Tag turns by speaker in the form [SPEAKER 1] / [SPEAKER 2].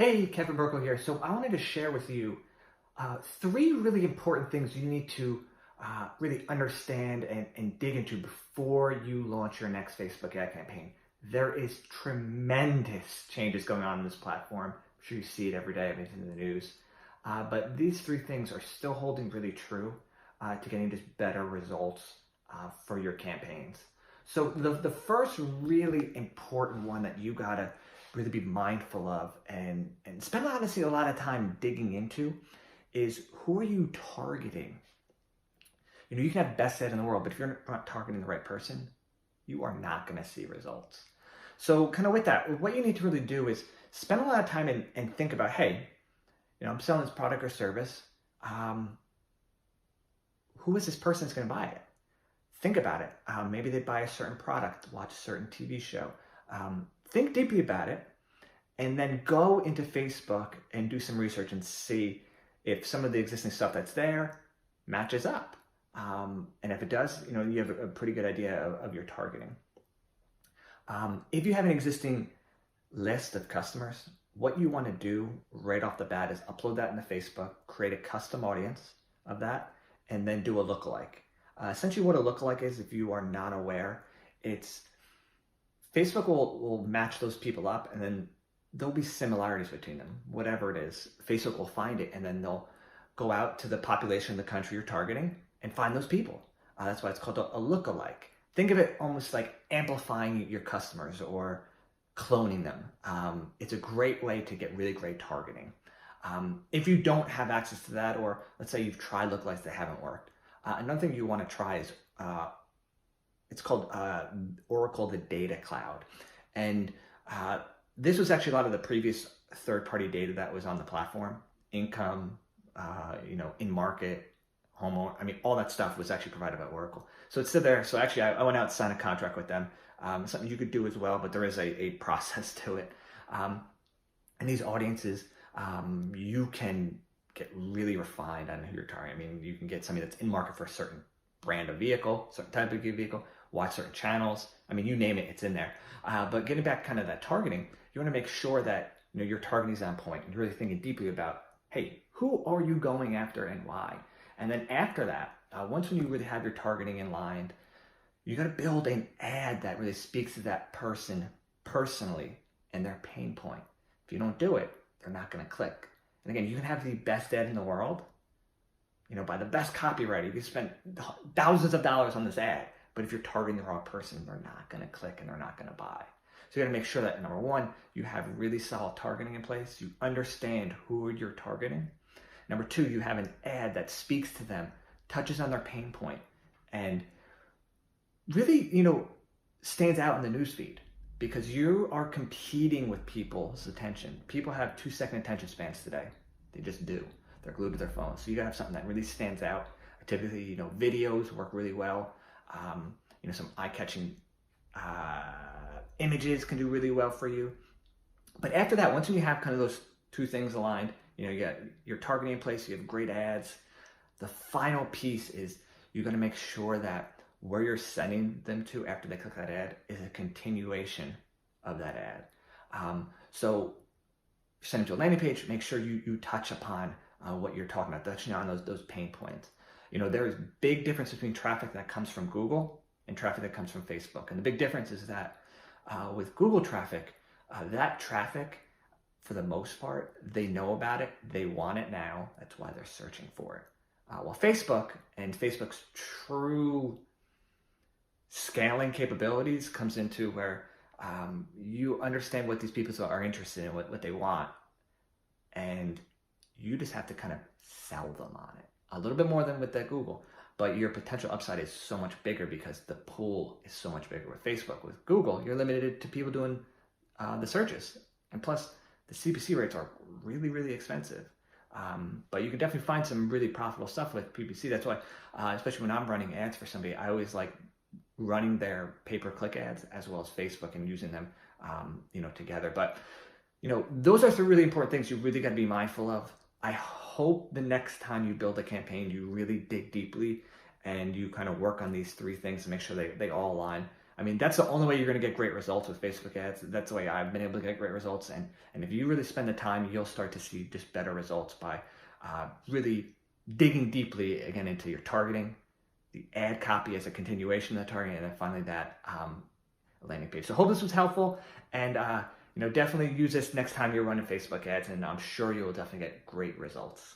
[SPEAKER 1] Hey, Kevin Burkle here. So I wanted to share with you three really important things you need to really understand and dig into before you launch your next Facebook ad campaign. There is tremendous changes going on this platform. I'm sure you see it every day. I mean, it's in the news. But these three things are still holding really true to getting just better results for your campaigns. So the first really important one that you gotta really be mindful of and spend honestly a lot of time digging into is who are you targeting? You know, you can have best ad in the world, but if you're not targeting the right person, you are not going to see results. So kind of with that, what you need to really do is spend a lot of time and think about, hey, you know, I'm selling this product or service. Who is this person that's going to buy it? Think about it. Maybe they buy a certain product, watch a certain TV show. Think deeply about it, and then go into Facebook and do some research and see if some of the existing stuff that's there matches up. And if it does, you know, you have a pretty good idea of your targeting. If you have an existing list of customers, what you want to do right off the bat is upload that into Facebook, create a custom audience of that, and then do a lookalike. Essentially what a lookalike is, if you are not aware, it's Facebook will match those people up, and then there'll be similarities between them, whatever it is. Facebook will find it, and then they'll go out to the population of the country you're targeting and find those people. That's why it's called a lookalike. Think of it almost like amplifying your customers or cloning them. It's a great way to get really great targeting. If you don't have access to that, or let's say you've tried lookalikes that haven't worked, another thing you want to try is it's called Oracle the Data Cloud. And this was actually a lot of the previous third-party data that was on the platform. Income, you know, in-market, homeowner, I mean, all that stuff was actually provided by Oracle. So it's still there. So actually, I went out and signed a contract with them. Something you could do as well, but there is a process to it. And these audiences, you can get really refined on who you're targeting. I mean, you can get somebody that's in market for a certain brand of vehicle, certain type of vehicle, watch certain channels. I mean, you name it, it's in there. But getting back kind of that targeting, you want to make sure that, you know, your targeting is on point and you're really thinking deeply about, hey, who are you going after and why? And then after that, once when you really have your targeting in line, you got to build an ad that really speaks to that person personally and their pain point. If you don't do it, they're not going to click. And again, you can have the best ad in the world, you know, by the best copywriter. You can spend thousands of dollars on this ad, but if you're targeting the wrong person, they're not going to click and they're not going to buy. So you got to make sure that, number one, you have really solid targeting in place. You understand who you're targeting. Number two, you have an ad that speaks to them, touches on their pain point, and really, you know, stands out in the newsfeed, because you are competing with people's attention. People have 2-second attention spans today. They just do. They're glued to their phones. So you gotta have something that really stands out. Typically, you know, videos work really well. You know, some eye-catching images can do really well for you. But after that, once you have kind of those two things aligned, you know, you got your targeting in place, you have great ads. The final piece is you got to make sure that where you're sending them to after they click that ad is a continuation of that ad. So send it to a landing page, make sure you touch upon what you're talking about, touching on those pain points. You know, there is big difference between traffic that comes from Google and traffic that comes from Facebook. And the big difference is that with Google traffic, that traffic, for the most part, they know about it, they want it now, that's why they're searching for it. While Facebook and Facebook's true scaling capabilities comes into where you understand what these people are interested in, what they want, and you just have to kind of sell them on it. A little bit more than with that Google, but your potential upside is so much bigger because the pool is so much bigger with Facebook. With Google, you're limited to people doing the searches, and plus the CPC rates are really, really expensive. But you can definitely find some really profitable stuff with PPC. That's why, especially when I'm running ads for somebody, I always like running their pay-per-click ads as well as Facebook and using them, you know, together. But, you know, those are some really important things you really got to be mindful of. I hope the next time you build a campaign, you really dig deeply and you kind of work on these three things to make sure they all align. I mean, that's the only way you're going to get great results with Facebook ads. That's the way I've been able to get great results. And if you really spend the time, you'll start to see just better results by really digging deeply again into your targeting, the ad copy as a continuation of the targeting, and then finally that landing page. So hope this was helpful, and definitely use this next time you're running Facebook ads, and I'm sure you will definitely get great results.